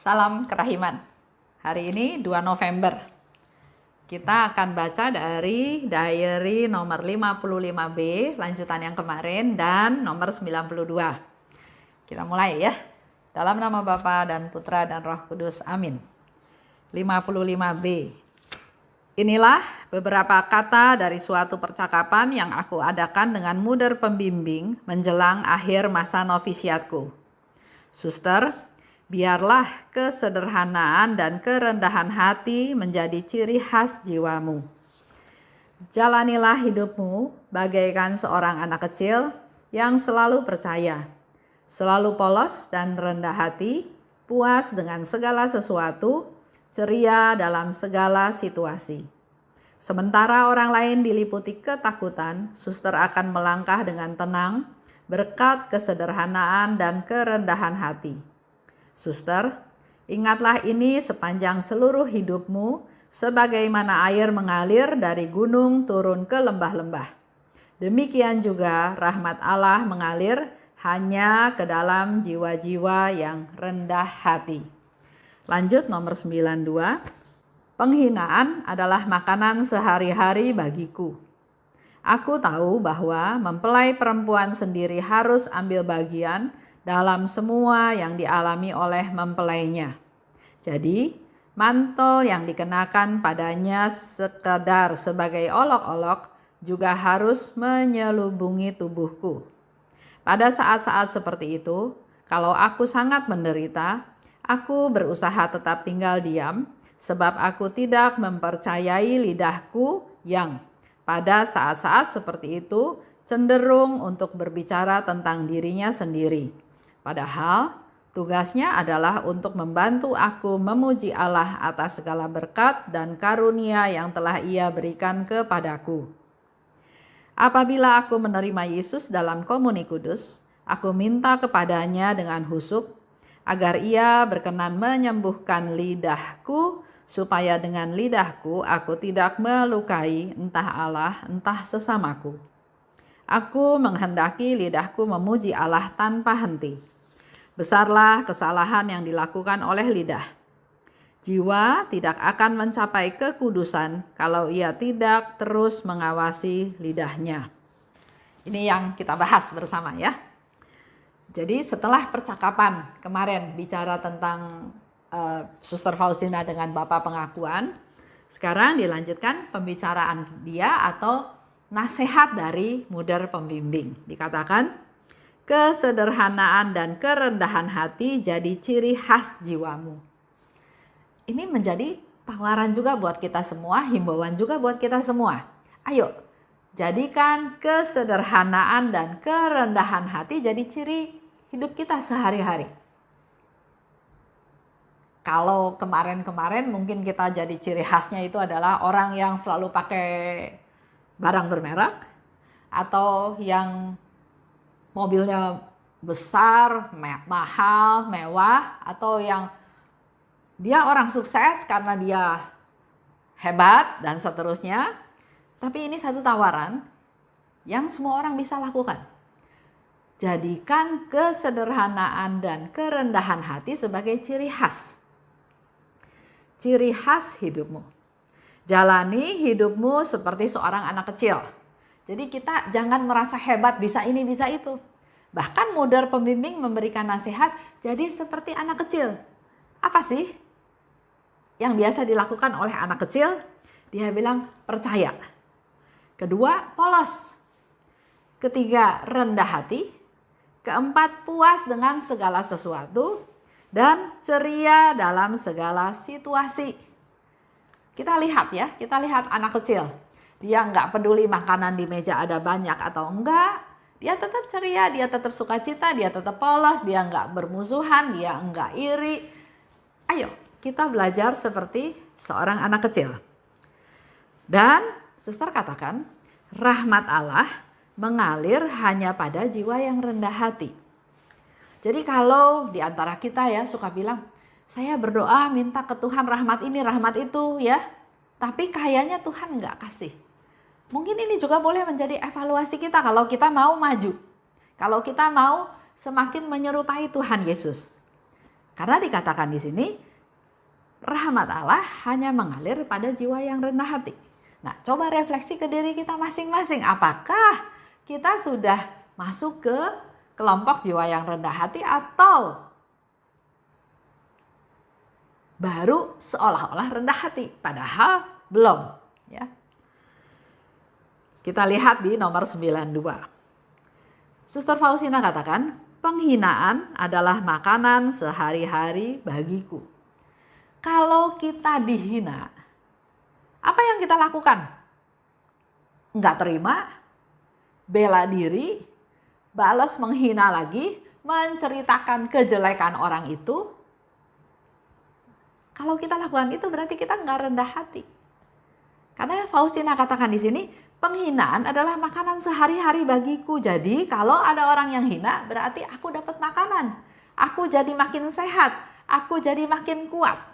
Salam kerahiman. Hari ini 2 November. Kita akan baca dari diary nomor 55B, lanjutan yang kemarin, dan nomor 92. Kita mulai ya. Dalam nama Bapa dan Putra dan Roh Kudus. Amin. 55B. Inilah beberapa kata dari suatu percakapan yang aku adakan dengan muder pembimbing menjelang akhir masa novisiatku. Suster, biarlah kesederhanaan dan kerendahan hati menjadi ciri khas jiwamu. Jalanilah hidupmu bagaikan seorang anak kecil yang selalu percaya, selalu polos dan rendah hati, puas dengan segala sesuatu, ceria dalam segala situasi. Sementara orang lain diliputi ketakutan, suster akan melangkah dengan tenang berkat kesederhanaan dan kerendahan hati. Suster, ingatlah ini sepanjang seluruh hidupmu, sebagaimana air mengalir dari gunung turun ke lembah-lembah. Demikian juga rahmat Allah mengalir hanya ke dalam jiwa-jiwa yang rendah hati. Lanjut nomor 92. Penghinaan adalah makanan sehari-hari bagiku. Aku tahu bahwa mempelai perempuan sendiri harus ambil bagian dalam semua yang dialami oleh mempelainya. Jadi, mantel yang dikenakan padanya sekadar sebagai olok-olok juga harus menyelubungi tubuhku. Pada saat-saat seperti itu, kalau aku sangat menderita, aku berusaha tetap tinggal diam, sebab aku tidak mempercayai lidahku yang pada saat-saat seperti itu cenderung untuk berbicara tentang dirinya sendiri. Padahal tugasnya adalah untuk membantu aku memuji Allah atas segala berkat dan karunia yang telah Ia berikan kepadaku. Apabila aku menerima Yesus dalam komuni kudus, aku minta kepadanya dengan husuk agar Ia berkenan menyembuhkan lidahku, supaya dengan lidahku aku tidak melukai entah Allah entah sesamaku. Aku menghendaki lidahku memuji Allah tanpa henti. Besarlah kesalahan yang dilakukan oleh lidah. Jiwa tidak akan mencapai kekudusan kalau ia tidak terus mengawasi lidahnya. Ini yang kita bahas bersama ya. Jadi setelah percakapan kemarin bicara tentang Suster Faustina dengan Bapak Pengakuan, sekarang dilanjutkan pembicaraan dia atau nasihat dari muder pembimbing. Dikatakan, kesederhanaan dan kerendahan hati jadi ciri khas jiwamu. Ini menjadi tawaran juga buat kita semua, himbauan juga buat kita semua. Ayo, jadikan kesederhanaan dan kerendahan hati jadi ciri hidup kita sehari-hari. Kalau kemarin-kemarin mungkin kita jadi ciri khasnya itu adalah orang yang selalu pakai barang bermerek, atau yang mobilnya besar, mahal, mewah, atau yang dia orang sukses karena dia hebat dan seterusnya. Tapi ini satu tawaran yang semua orang bisa lakukan. Jadikan kesederhanaan dan kerendahan hati sebagai ciri khas. Ciri khas hidupmu. Jalani hidupmu seperti seorang anak kecil. Jadi kita jangan merasa hebat bisa ini bisa itu. Bahkan muder pembimbing memberikan nasihat jadi seperti anak kecil. Apa sih yang biasa dilakukan oleh anak kecil? Dia bilang percaya. Kedua, polos. Ketiga, rendah hati. Keempat, puas dengan segala sesuatu. Dan ceria dalam segala situasi. Kita lihat ya, kita lihat anak kecil. Dia nggak peduli makanan di meja ada banyak atau enggak. Dia tetap ceria, dia tetap sukacita, dia tetap polos, dia nggak bermusuhan, dia nggak iri. Ayo, kita belajar seperti seorang anak kecil. Dan suster katakan, rahmat Allah mengalir hanya pada jiwa yang rendah hati. Jadi kalau di antara kita ya suka bilang, saya berdoa minta ke Tuhan rahmat ini, rahmat itu ya. Tapi kayaknya Tuhan nggak kasih. Mungkin ini juga boleh menjadi evaluasi kita kalau kita mau maju. Kalau kita mau semakin menyerupai Tuhan Yesus. Karena dikatakan di sini, rahmat Allah hanya mengalir pada jiwa yang rendah hati. Nah, coba refleksi ke diri kita masing-masing. Apakah kita sudah masuk ke kelompok jiwa yang rendah hati atau baru seolah-olah rendah hati? Padahal belum. Ya. Kita lihat di nomor 92. Suster Faustina katakan, penghinaan adalah makanan sehari-hari bagiku. Kalau kita dihina, apa yang kita lakukan? Enggak terima, bela diri, balas menghina lagi, menceritakan kejelekan orang itu. Kalau kita lakukan itu berarti kita enggak rendah hati. Karena Faustina katakan di sini, penghinaan adalah makanan sehari-hari bagiku. Jadi kalau ada orang yang hina, berarti aku dapat makanan. Aku jadi makin sehat, aku jadi makin kuat.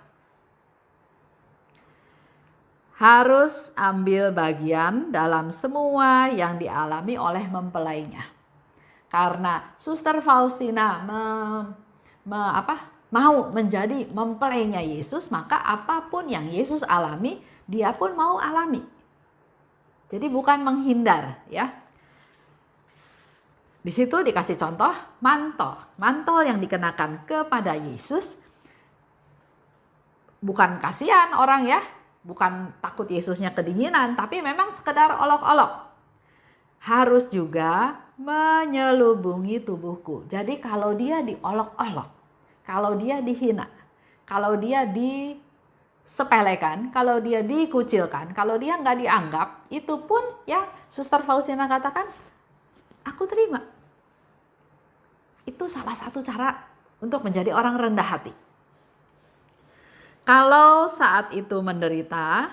Harus ambil bagian dalam semua yang dialami oleh mempelainya. Karena Suster Faustina mau menjadi mempelainya Yesus, maka apapun yang Yesus alami, dia pun mau alami. Jadi bukan menghindar, ya. Di situ dikasih contoh mantel yang dikenakan kepada Yesus. Bukan kasihan orang, ya. Bukan takut Yesusnya kedinginan, tapi memang sekedar olok-olok. Harus juga menyelubungi tubuhku. Jadi kalau dia diolok-olok, kalau dia dihina, kalau dia disepelekan, kalau dia dikucilkan, kalau dia nggak dianggap, itu pun ya Suster Faustina katakan, aku terima. Itu salah satu cara untuk menjadi orang rendah hati. Kalau saat itu menderita,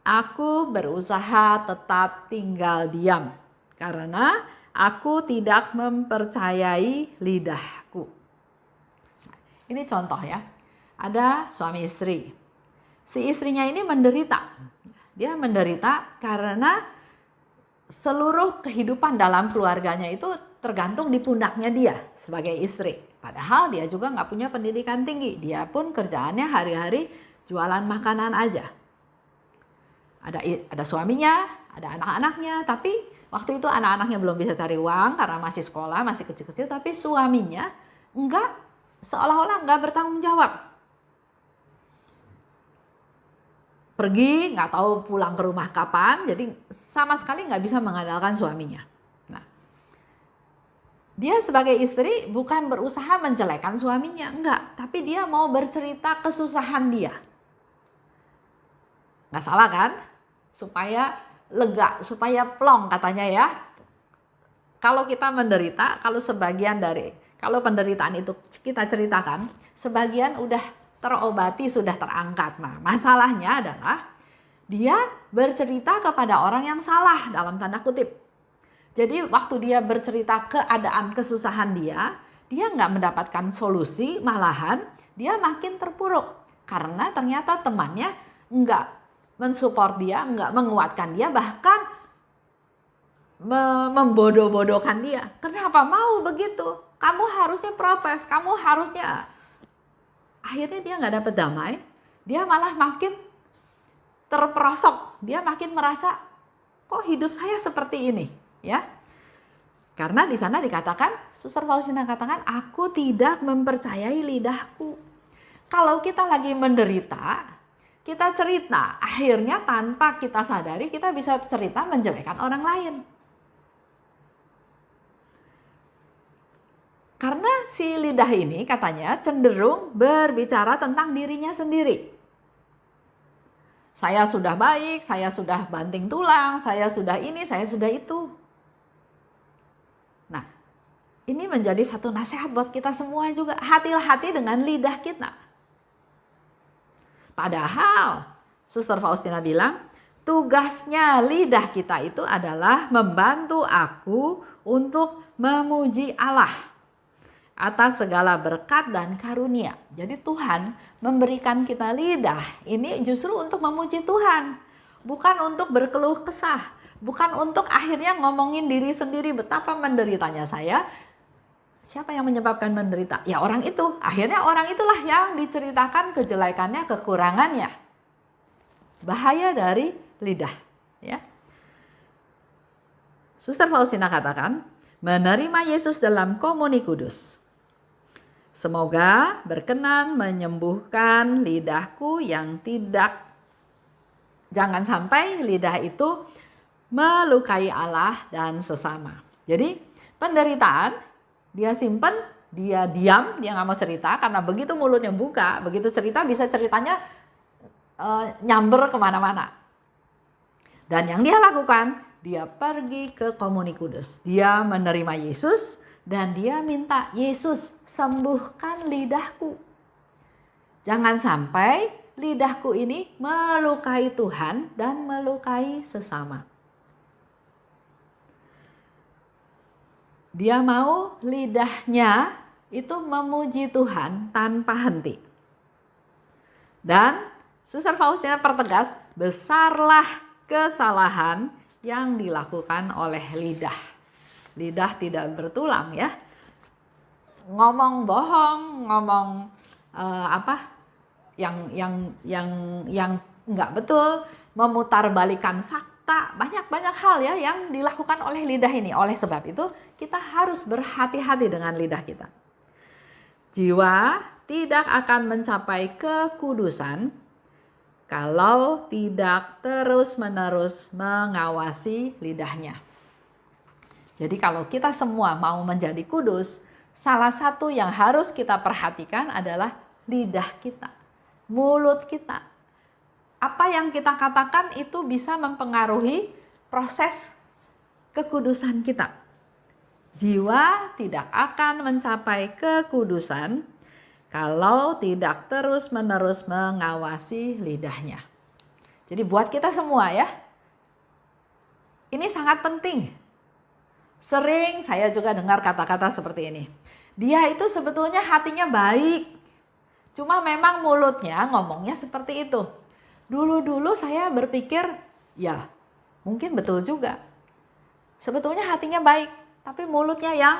aku berusaha tetap tinggal diam karena aku tidak mempercayai lidahku. Ini contoh ya, ada suami istri. Si istrinya ini menderita. Dia menderita karena seluruh kehidupan dalam keluarganya itu tergantung di pundaknya dia sebagai istri. Padahal dia juga nggak punya pendidikan tinggi. Dia pun kerjaannya hari-hari jualan makanan aja. Ada suaminya, ada anak-anaknya, tapi waktu itu anak-anaknya belum bisa cari uang karena masih sekolah, masih kecil-kecil, tapi suaminya seolah-olah nggak bertanggung jawab. Pergi, nggak tahu pulang ke rumah kapan, jadi sama sekali nggak bisa mengandalkan suaminya. Nah, dia sebagai istri bukan berusaha menjelekan suaminya, enggak, tapi dia mau bercerita kesusahan dia. Nggak salah kan? Supaya lega, supaya plong katanya ya. Kalau kita menderita, kalau penderitaan itu kita ceritakan, sebagian udah terobati, sudah terangkat. Nah, masalahnya adalah dia bercerita kepada orang yang salah dalam tanda kutip. Jadi waktu dia bercerita keadaan kesusahan dia nggak mendapatkan solusi, malahan dia makin terpuruk. Karena ternyata temannya nggak mensupport dia, nggak menguatkan dia, bahkan membodoh-bodohkan dia. Kenapa mau begitu? Kamu harusnya protes, kamu harusnya. Akhirnya dia nggak dapat damai, dia malah makin terperosok, dia makin merasa kok hidup saya seperti ini, ya. Karena di sana dikatakan, Suster Faustina katakan, aku tidak mempercayai lidahku. Kalau kita lagi menderita, kita cerita, akhirnya tanpa kita sadari kita bisa cerita menjelekkan orang lain. Karena si lidah ini katanya cenderung berbicara tentang dirinya sendiri. Saya sudah baik, saya sudah banting tulang, saya sudah ini, saya sudah itu. Nah, ini menjadi satu nasihat buat kita semua juga. Hati-hati dengan lidah kita. Padahal, Suster Faustina bilang, tugasnya lidah kita itu adalah membantu aku untuk memuji Allah atas segala berkat dan karunia. Jadi Tuhan memberikan kita lidah ini justru untuk memuji Tuhan. Bukan untuk berkeluh kesah. Bukan untuk akhirnya ngomongin diri sendiri betapa menderitanya saya. Siapa yang menyebabkan menderita? Ya orang itu. Akhirnya orang itulah yang diceritakan kejelekannya, kekurangannya. Bahaya dari lidah. Ya. Suster Faustina katakan, menerima Yesus dalam komuni kudus. Semoga berkenan menyembuhkan lidahku yang tidak. Jangan sampai lidah itu melukai Allah dan sesama. Jadi penderitaan dia simpen, dia diam, dia nggak mau cerita karena begitu mulutnya buka, begitu cerita bisa ceritanya nyamber kemana-mana. Dan yang dia lakukan, dia pergi ke komuni kudus. Dia menerima Yesus dan dia minta, Yesus sembuhkan lidahku. Jangan sampai lidahku ini melukai Tuhan dan melukai sesama. Dia mau lidahnya itu memuji Tuhan tanpa henti. Dan Suster Faustina pertegas, besarlah kesalahan yang dilakukan oleh lidah. Lidah tidak bertulang ya. Ngomong bohong, ngomong yang nggak betul, memutarbalikan fakta. Banyak hal ya yang dilakukan oleh lidah ini. Oleh sebab itu kita harus berhati-hati dengan lidah kita. Jiwa tidak akan mencapai kekudusan kalau tidak terus-menerus mengawasi lidahnya. Jadi kalau kita semua mau menjadi kudus, salah satu yang harus kita perhatikan adalah lidah kita, mulut kita. Apa yang kita katakan itu bisa mempengaruhi proses kekudusan kita. Jiwa tidak akan mencapai kekudusan kalau tidak terus-menerus mengawasi lidahnya. Jadi buat kita semua ya, ini sangat penting. Sering saya juga dengar kata-kata seperti ini. Dia itu sebetulnya hatinya baik, cuma memang mulutnya ngomongnya seperti itu. Dulu saya berpikir, ya mungkin betul juga. Sebetulnya hatinya baik, tapi mulutnya yang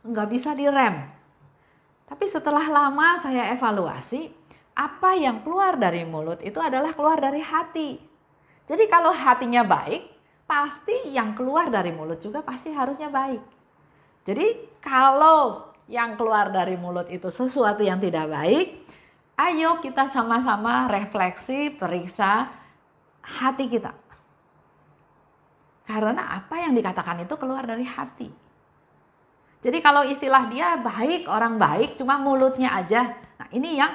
nggak bisa direm. Tapi setelah lama saya evaluasi, apa yang keluar dari mulut itu adalah keluar dari hati. Jadi kalau hatinya baik, pasti yang keluar dari mulut juga pasti harusnya baik. Jadi kalau yang keluar dari mulut itu sesuatu yang tidak baik, ayo kita sama-sama refleksi, periksa hati kita. Karena apa yang dikatakan itu keluar dari hati. Jadi kalau istilah dia baik, orang baik, cuma mulutnya aja. Nah ini yang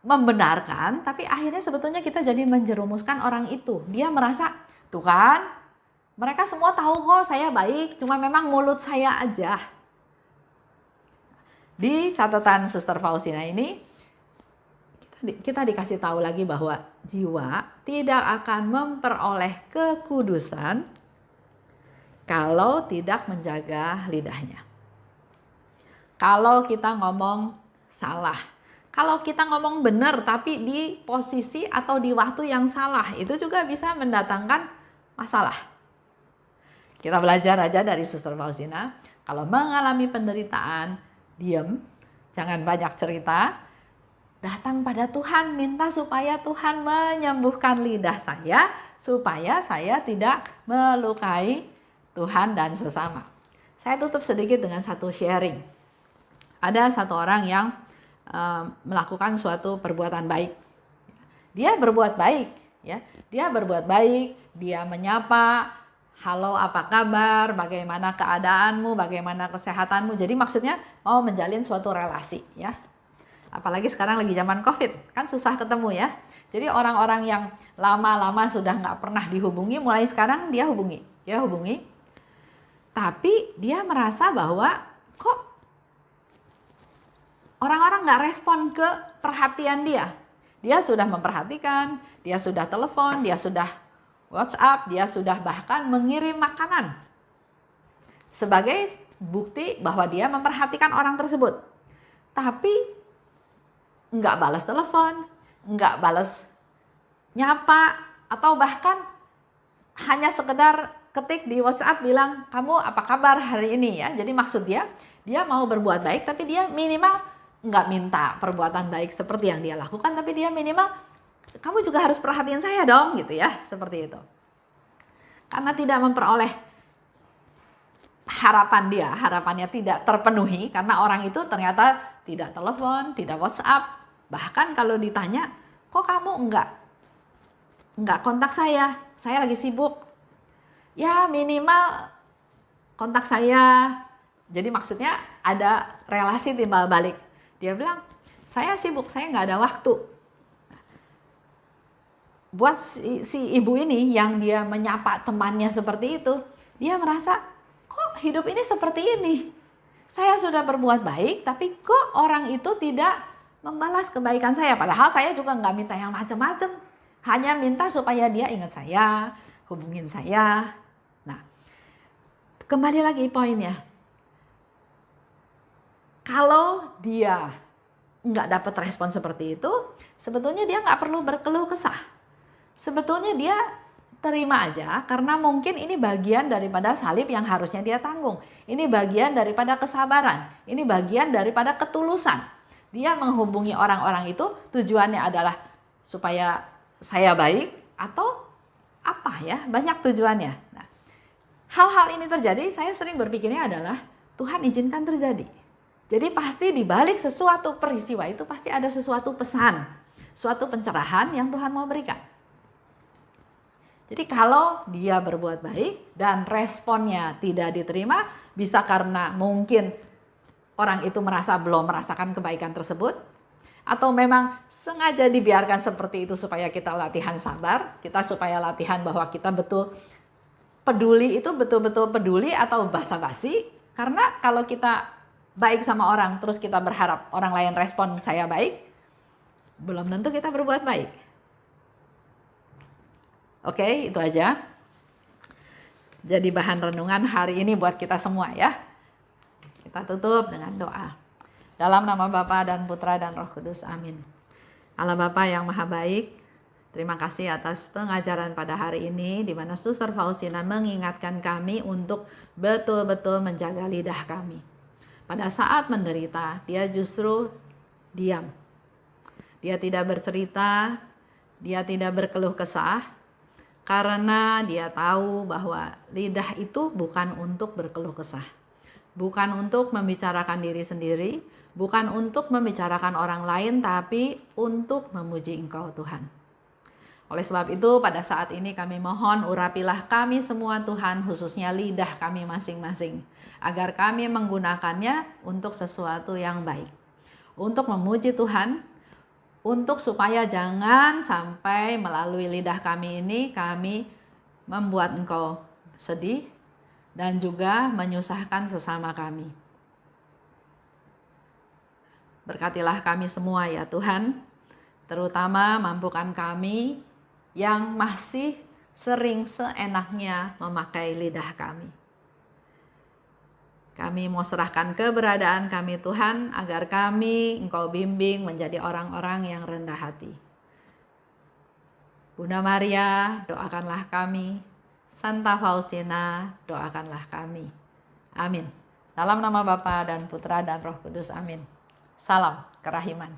membenarkan, tapi akhirnya sebetulnya kita jadi menjerumuskan orang itu. Dia merasa, tuh kan, mereka semua tahu kok saya baik, cuma memang mulut saya aja. Di catatan Suster Faustina ini, kita dikasih tahu lagi bahwa jiwa tidak akan memperoleh kekudusan kalau tidak menjaga lidahnya. Kalau kita ngomong salah, kalau kita ngomong benar tapi di posisi atau di waktu yang salah, itu juga bisa mendatangkan masalah. Kita belajar aja dari Suster Faustina, kalau mengalami penderitaan, diam, jangan banyak cerita, datang pada Tuhan, minta supaya Tuhan menyembuhkan lidah saya, supaya saya tidak melukai Tuhan dan sesama. Saya tutup sedikit dengan satu sharing. Ada satu orang yang melakukan suatu perbuatan baik. Dia berbuat baik, ya. Dia berbuat baik, dia menyapa, halo apa kabar, bagaimana keadaanmu, bagaimana kesehatanmu. Jadi maksudnya mau menjalin suatu relasi, ya. Apalagi sekarang lagi zaman COVID, kan susah ketemu ya. Jadi orang-orang yang lama-lama sudah nggak pernah dihubungi, mulai sekarang dia hubungi. Tapi dia merasa bahwa kok orang-orang nggak respon ke perhatian dia. Dia sudah memperhatikan, dia sudah telepon, dia sudah WhatsApp, dia sudah bahkan mengirim makanan. Sebagai bukti bahwa dia memperhatikan orang tersebut. Tapi nggak balas telepon, nggak balas nyapa, atau bahkan hanya sekedar ketik di WhatsApp bilang, kamu apa kabar hari ini ya. Jadi maksud dia mau berbuat baik, tapi dia minimal nggak minta perbuatan baik seperti yang dia lakukan, tapi dia minimal, kamu juga harus perhatiin saya dong, gitu ya, seperti itu. Karena tidak memperoleh harapannya tidak terpenuhi, karena orang itu ternyata tidak telepon, tidak WhatsApp, bahkan kalau ditanya, kok kamu nggak kontak saya lagi sibuk. Ya minimal kontak saya. Jadi maksudnya ada relasi timbal balik. Dia bilang, saya sibuk, saya nggak ada waktu. Buat si ibu ini yang dia menyapa temannya seperti itu, dia merasa, kok hidup ini seperti ini? Saya sudah berbuat baik, tapi kok orang itu tidak membalas kebaikan saya? Padahal saya juga nggak minta yang macam-macam. Hanya minta supaya dia ingat saya, hubungin saya. Nah, kembali lagi poinnya. Kalau dia nggak dapat respon seperti itu, sebetulnya dia nggak perlu berkeluh kesah. Sebetulnya dia terima aja, karena mungkin ini bagian daripada salib yang harusnya dia tanggung. Ini bagian daripada kesabaran. Ini bagian daripada ketulusan. Dia menghubungi orang-orang itu tujuannya adalah supaya saya baik atau apa ya, banyak tujuannya. Nah, hal-hal ini terjadi, saya sering berpikirnya adalah Tuhan izinkan terjadi. Jadi pasti di balik sesuatu peristiwa itu pasti ada sesuatu pesan, suatu pencerahan yang Tuhan mau berikan. Jadi kalau dia berbuat baik dan responnya tidak diterima, bisa karena mungkin orang itu merasa belum merasakan kebaikan tersebut, atau memang sengaja dibiarkan seperti itu supaya kita latihan sabar, kita supaya latihan bahwa kita betul peduli itu betul-betul peduli atau basa-basi. Karena kalau kita baik sama orang terus kita berharap orang lain respon saya baik, belum tentu kita berbuat baik. Oke, itu aja. Jadi bahan renungan hari ini buat kita semua ya. Kita tutup dengan doa. Dalam nama Bapa dan Putra dan Roh Kudus, amin. Allah Bapa yang Maha Baik, terima kasih atas pengajaran pada hari ini, di mana Suster Faustina mengingatkan kami untuk betul-betul menjaga lidah kami. Pada saat menderita, dia justru diam. Dia tidak bercerita, dia tidak berkeluh kesah, karena dia tahu bahwa lidah itu bukan untuk berkeluh kesah. Bukan untuk membicarakan diri sendiri, bukan untuk membicarakan orang lain, tapi untuk memuji Engkau Tuhan. Oleh sebab itu pada saat ini kami mohon urapilah kami semua Tuhan, khususnya lidah kami masing-masing, agar kami menggunakannya untuk sesuatu yang baik. Untuk memuji Tuhan, untuk supaya jangan sampai melalui lidah kami ini kami membuat Engkau sedih, dan juga menyusahkan sesama kami. Berkatilah kami semua ya Tuhan, terutama mampukan kami yang masih sering seenaknya memakai lidah kami. Kami mau serahkan keberadaan kami Tuhan, agar kami Engkau bimbing menjadi orang-orang yang rendah hati. Bunda Maria, doakanlah kami. Santa Faustina, doakanlah kami. Amin. Dalam nama Bapa dan Putra dan Roh Kudus, amin. Salam kerahiman.